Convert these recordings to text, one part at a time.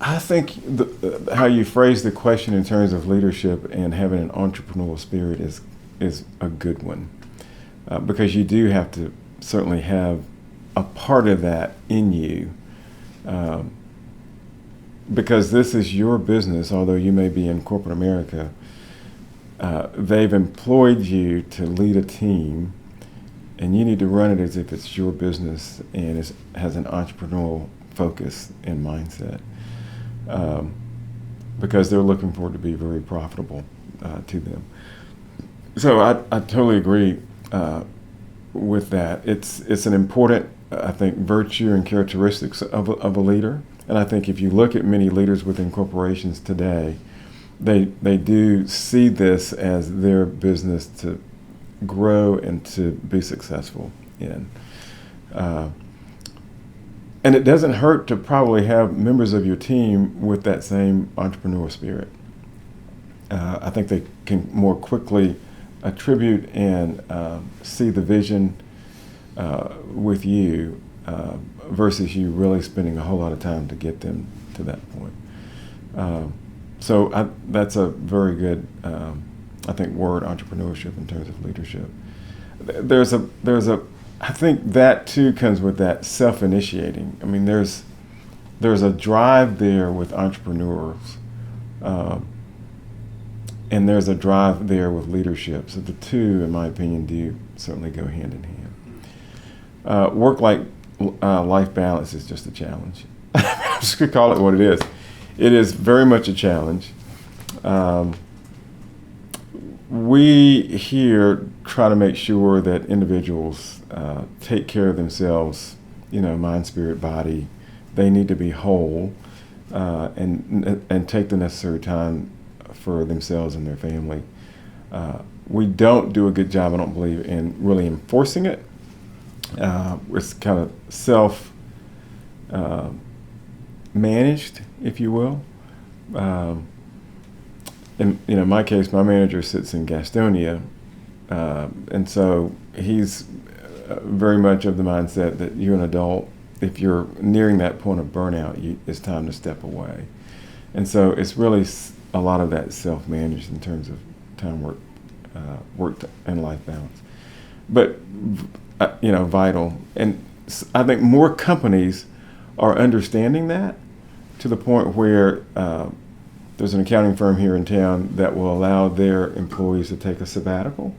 I think how you phrase the question in terms of leadership and having an entrepreneurial spirit is a good one, because you do have to certainly have a part of that in you, because this is your business. Although you may be in corporate America, they've employed you to lead a team, and you need to run it as if it's your business and has an entrepreneurial focus and mindset. Because they're looking for it to be very profitable to them. So I totally agree with that. It's an important, I think, virtue and characteristics of a leader. And I think if you look at many leaders within corporations today, they do see this as their business to grow and to be successful in. And it doesn't hurt to probably have members of your team with that same entrepreneurial spirit. I think they can more quickly attribute and see the vision with you versus you really spending a whole lot of time to get them to that point. So that's a very good, I think, word, entrepreneurship, in terms of leadership. There's a I think that too comes with that self-initiating. I mean, there's a drive there with entrepreneurs, and there's a drive there with leadership. So the two, in my opinion, do certainly go hand in hand. Work-life balance is just a challenge. I'm just gonna call it what it is. It is very much a challenge. We here try to make sure that individuals take care of themselves, mind, spirit, body. They need to be whole and take the necessary time for themselves and their family. We don't do a good job, I don't believe, in really enforcing it. It's kind of self-managed, if you will. In my case, my manager sits in Gastonia, and so he's very much of the mindset that you're an adult. If you're nearing that point of burnout, it's time to step away. And so it's really a lot of that self-managed in terms of time, work and life balance. But vital. And I think more companies are understanding that, to the point where there's an accounting firm here in town that will allow their employees to take a sabbatical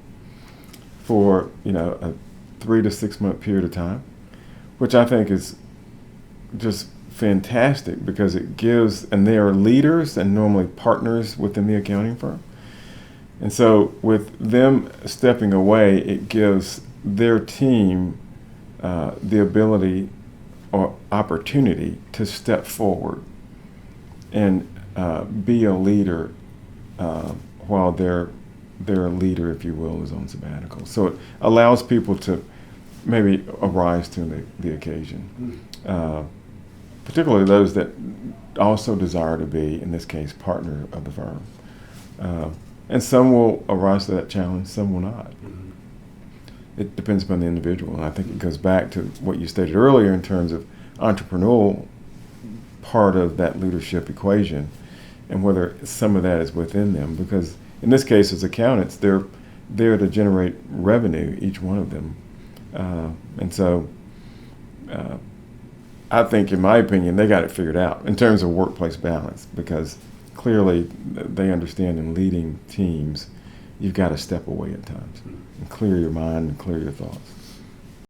for a 3 to 6 month period of time, which I think is just fantastic, because it gives, and they are leaders and normally partners within the accounting firm. And so with them stepping away, it gives their team the ability or opportunity to step forward and be a leader while their leader, if you will, is on sabbatical. So it allows people to maybe arise to the occasion, particularly those that also desire to be, in this case, partner of the firm. And some will arise to that challenge, some will not. It depends upon the individual. And I think it goes back to what you stated earlier in terms of entrepreneurial part of that leadership equation, and whether some of that is within them. Because in this case, as accountants, they're there to generate revenue, each one of them. And so I think, in my opinion, they got it figured out in terms of workplace balance, because clearly they understand in leading teams, you've got to step away at times and clear your mind and clear your thoughts.